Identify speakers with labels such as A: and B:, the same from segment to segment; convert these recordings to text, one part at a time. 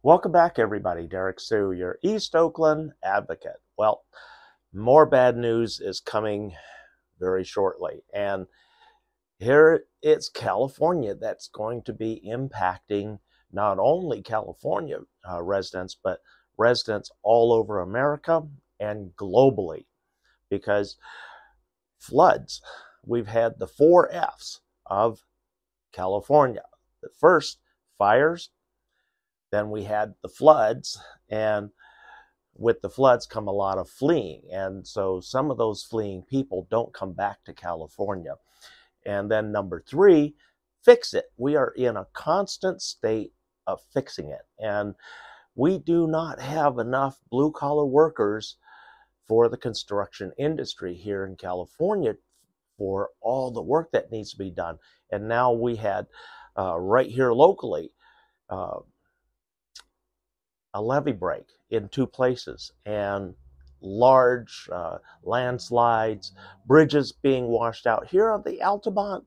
A: Welcome back, everybody. Derek Sue, your East Oakland advocate. Well, more bad news is coming very shortly. And here it's California that's going to be impacting not only California residents, but residents all over America and globally. Because floods, we've had the four F's of California. The first, fires. Then we had the floods, and with the floods come a lot of fleeing. And so some of those fleeing people don't come back to California. And then number three, fix it. We are in a constant state of fixing it. And we do not have enough blue collar workers for the construction industry here in California for all the work that needs to be done. And now we had right here locally, a levee break in two places, and large landslides, bridges being washed out. Here on the Altamont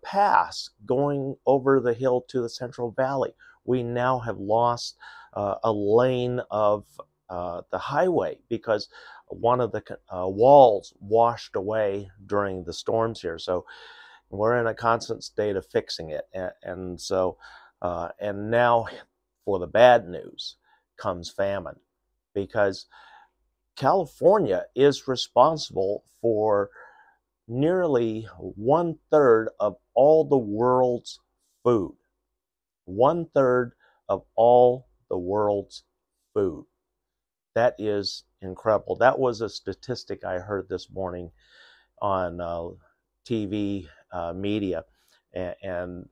A: Pass going over the hill to the Central Valley, we now have lost a lane of the highway because one of the walls washed away during the storms here. So we're in a constant state of fixing it. And so, and now for the bad news comes famine, because California is responsible for nearly 1/3 of all the world's food. 1/3 of all the world's food. That is incredible. That was a statistic I heard this morning on TV media, and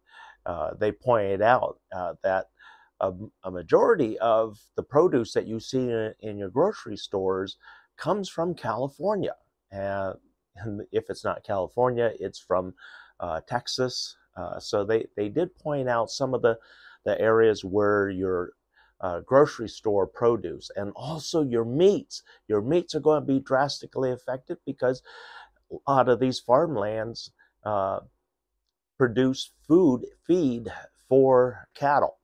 A: they pointed out that a majority of the produce that you see in your grocery stores comes from California. And if it's not California, it's from Texas. So they did point out some of the areas where your grocery store produce, and also your meats. Your meats are going to be drastically affected because a lot of these farmlands produce feed for cattle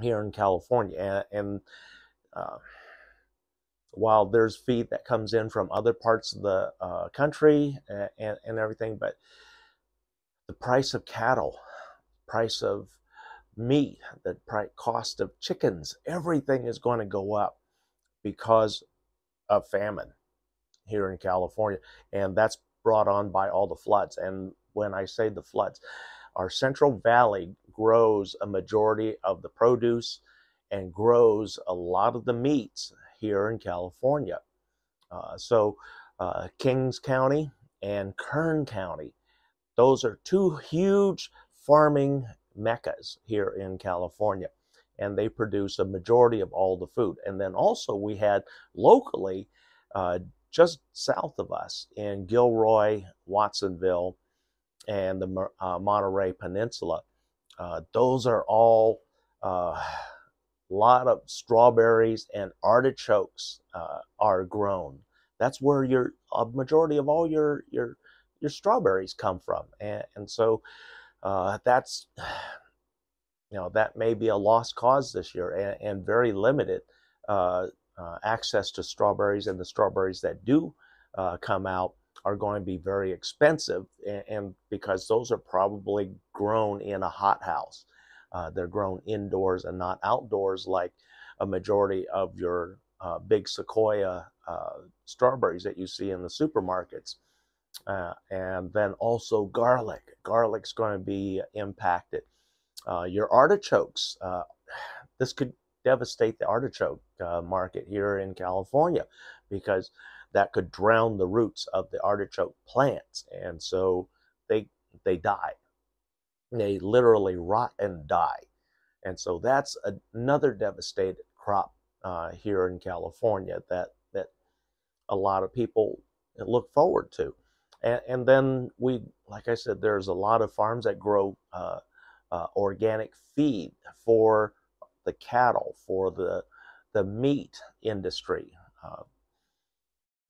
A: here in California. And while there's feed that comes in from other parts of the country and everything, but the price of cattle, price of meat, the cost of chickens, everything is going to go up because of famine here in California. And that's brought on by all the floods. And when I say the floods, our Central Valley grows a majority of the produce and grows a lot of the meats here in California. So Kings County and Kern County, those are two huge farming meccas here in California, and they produce a majority of all the food. And then also we had locally, just south of us in Gilroy, Watsonville, and the Monterey Peninsula, those are all a lot of strawberries and artichokes are grown. That's where a majority of all your strawberries come from. And so that's, that may be a lost cause this year, and very limited access to strawberries, and the strawberries that do come out are going to be very expensive, and because those are probably grown in a hothouse. They're grown indoors and not outdoors like a majority of your big Sequoia strawberries that you see in the supermarkets. And then also garlic. Garlic's going to be impacted. Your artichokes, this could devastate the artichoke market here in California, because that could drown the roots of the artichoke plants, and so they die. They literally rot and die. And so that's another devastated crop here in California that a lot of people look forward to. And then like I said, there's a lot of farms that grow organic feed for the cattle, for the meat industry.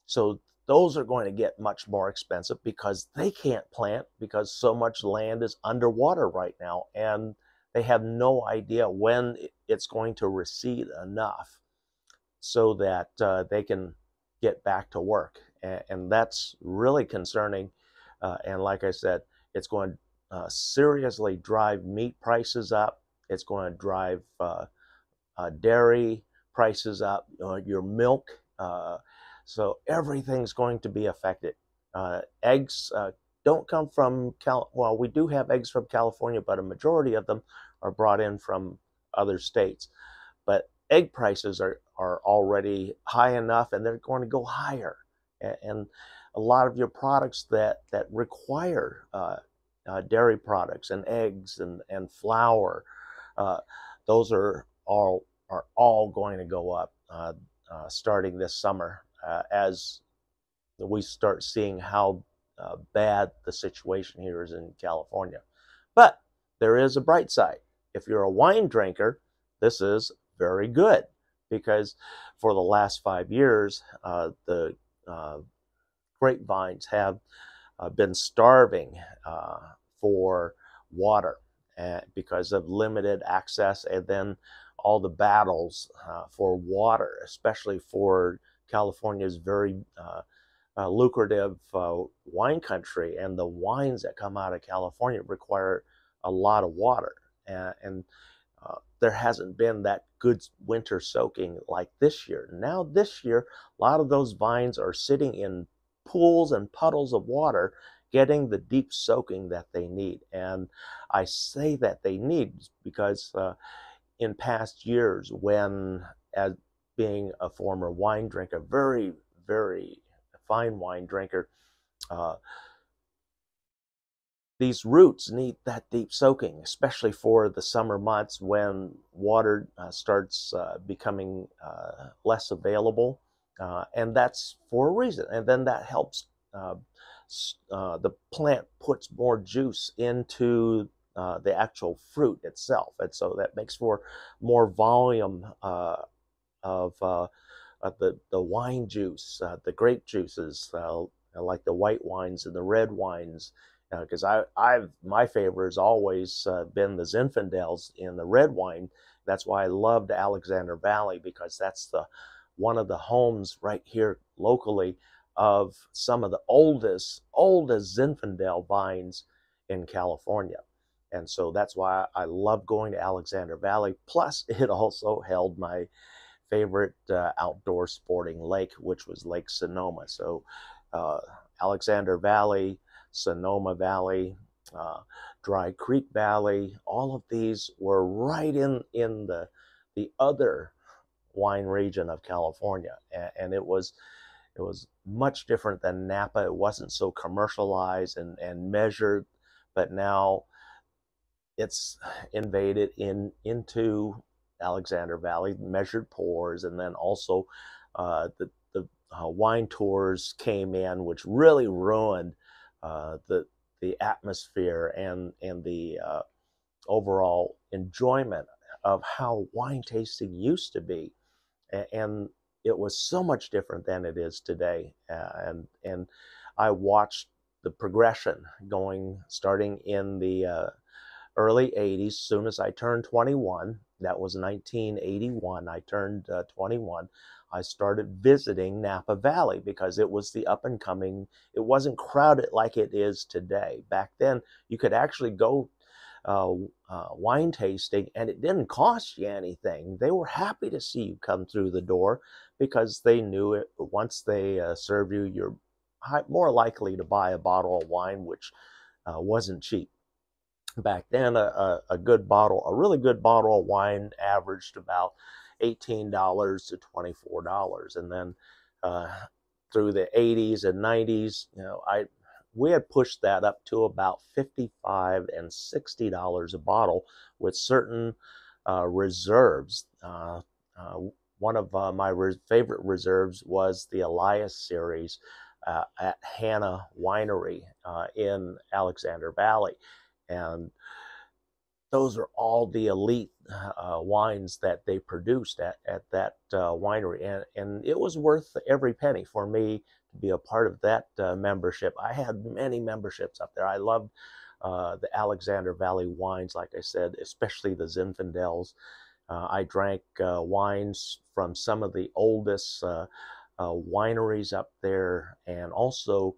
A: So those are going to get much more expensive because they can't plant, because so much land is underwater right now, and they have no idea when it's going to recede enough so that they can get back to work. And that's really concerning. And like I said, it's going to seriously drive meat prices up. It's going to drive dairy prices up, your milk. So everything's going to be affected. Eggs don't come from well, we do have eggs from California, but a majority of them are brought in from other states. But egg prices are already high enough, and they're going to go higher. And a lot of your products that require dairy products and eggs and flour, those are all going to go up starting this summer as we start seeing how bad the situation here is in California. But there is a bright side. If you're a wine drinker, this is very good, because for the last 5 years, the grapevines have been starving for water because of limited access, and then all the battles for water, especially for California's very lucrative wine country, and the wines that come out of California require a lot of water, and there hasn't been that good winter soaking like this year. Now this year, a lot of those vines are sitting in pools and puddles of water, getting the deep soaking that they need. And I say that they need because in past years, when, as being a former wine drinker, very, very fine wine drinker, these roots need that deep soaking, especially for the summer months when water starts becoming less available. And that's for a reason. And then that helps the plant puts more juice into the actual fruit itself. And so that makes for more volume of the wine juice, the grape juices, like the white wines and the red wines. Because my favorite has always been the Zinfandels in the red wine. That's why I loved Alexander Valley, because that's one of the homes right here locally of some of the oldest Zinfandel vines in California. And so that's why I love going to Alexander Valley. Plus, it also held my favorite outdoor sporting lake, which was Lake Sonoma. So Alexander Valley, Sonoma Valley, Dry Creek Valley, all of these were right in the other wine region of California, and it was much different than Napa. It wasn't so commercialized and measured, but now it's invaded into Alexander Valley, measured pours, and then also the wine tours came in, which really ruined the atmosphere and the overall enjoyment of how wine tasting used to be. And it was so much different than it is today. And I watched the progression starting in the early 80s. Soon as I turned 21, that was 1981, I turned 21, I started visiting Napa Valley because it was the up and coming. It wasn't crowded like it is today. Back then, you could actually go wine tasting, and it didn't cost you anything. They were happy to see you come through the door because they knew it. Once they serve you, you're more likely to buy a bottle of wine, which wasn't cheap. Back then, a really good bottle of wine averaged about $18 to $24, and then through the 80s and 90s, we had pushed that up to about $55 and $60 a bottle with certain reserves. One of my favorite reserves was the Elias series at Hannah Winery in Alexander Valley. And those are all the elite wines that they produced at that winery. And it was worth every penny for me to be a part of that membership. I had many memberships up there. I loved the Alexander Valley wines, like I said, especially the Zinfandels. I drank wines from some of the oldest wineries up there, and also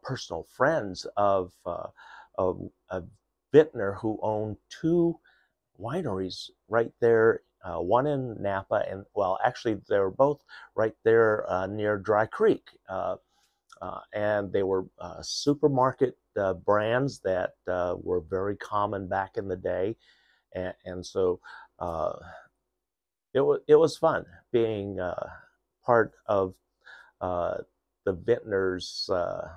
A: personal friends of a vintner who owned two wineries right there, one in Napa, and well, actually, they were both right there near Dry Creek. And they were supermarket brands that were very common back in the day, and so uh, it was fun being part of uh, the vintners uh,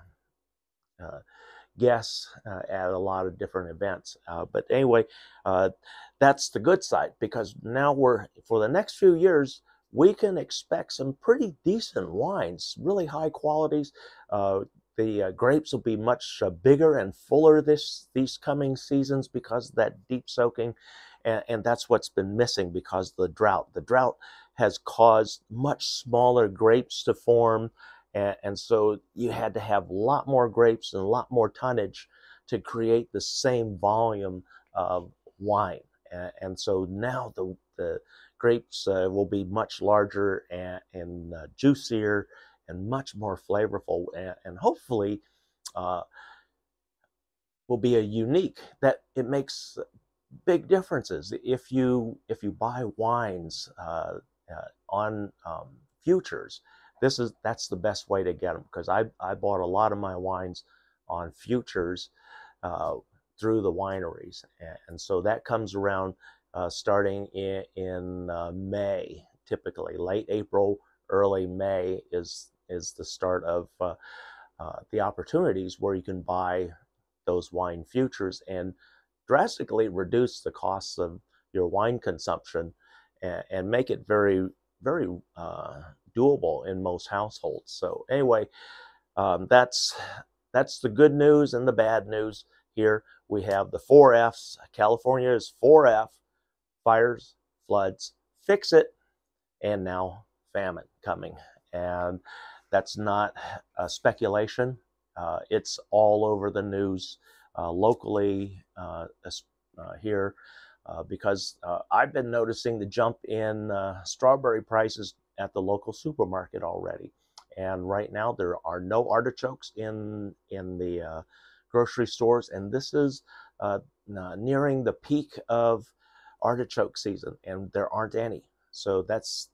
A: guests at a lot of different events. But anyway, uh, that's the good side, because now for the next few years, we can expect some pretty decent wines, really high qualities. The grapes will be much bigger and fuller these coming seasons because of that deep soaking, and that's what's been missing because of the drought. The drought has caused much smaller grapes to form, and so you had to have a lot more grapes and a lot more tonnage to create the same volume of wine. And so now the grapes will be much larger and juicier and much more flavorful, and hopefully uh, will be a unique that it makes big differences if you buy wines on futures. That's the best way to get them, because I bought a lot of my wines on futures uh, through the wineries, and so that comes around starting in May, typically late April, early May is the start of the opportunities where you can buy those wine futures and drastically reduce the costs of your wine consumption, and make it very, very doable in most households. So anyway, that's the good news and the bad news here. We have the 4Fs. California is 4F: fires, floods, fix it, and now famine coming. And that's not speculation. It's all over the news locally here, because I've been noticing the jump in strawberry prices at the local supermarket already. And right now there are no artichokes in the grocery stores, and this is nearing the peak of artichoke season, and there aren't any. So that's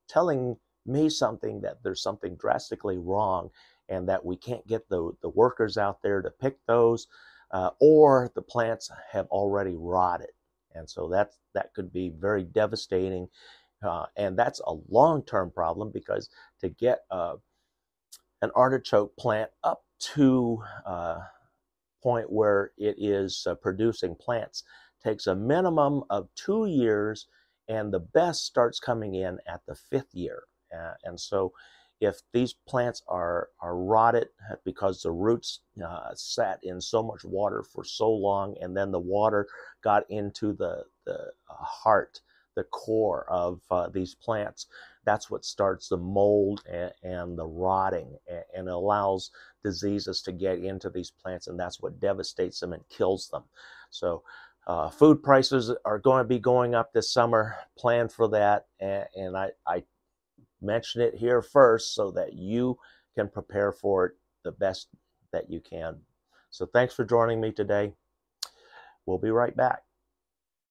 A: telling me something, that there's something drastically wrong, and that we can't get the workers out there to pick those, or the plants have already rotted. And so that could be very devastating, and that's a long-term problem, because to get an artichoke plant up to point where it is producing plants takes a minimum of 2 years, and the best starts coming in at the 5th year. And so if these plants are rotted because the roots sat in so much water for so long, and then the water got into the heart, the core of these plants, that's what starts the mold and the rotting, and allows diseases to get into these plants, and that's what devastates them and kills them. So food prices are going to be going up this summer. Plan for that, and I mention it here first so that you can prepare for it the best that you can. So thanks for joining me today. We'll be right back.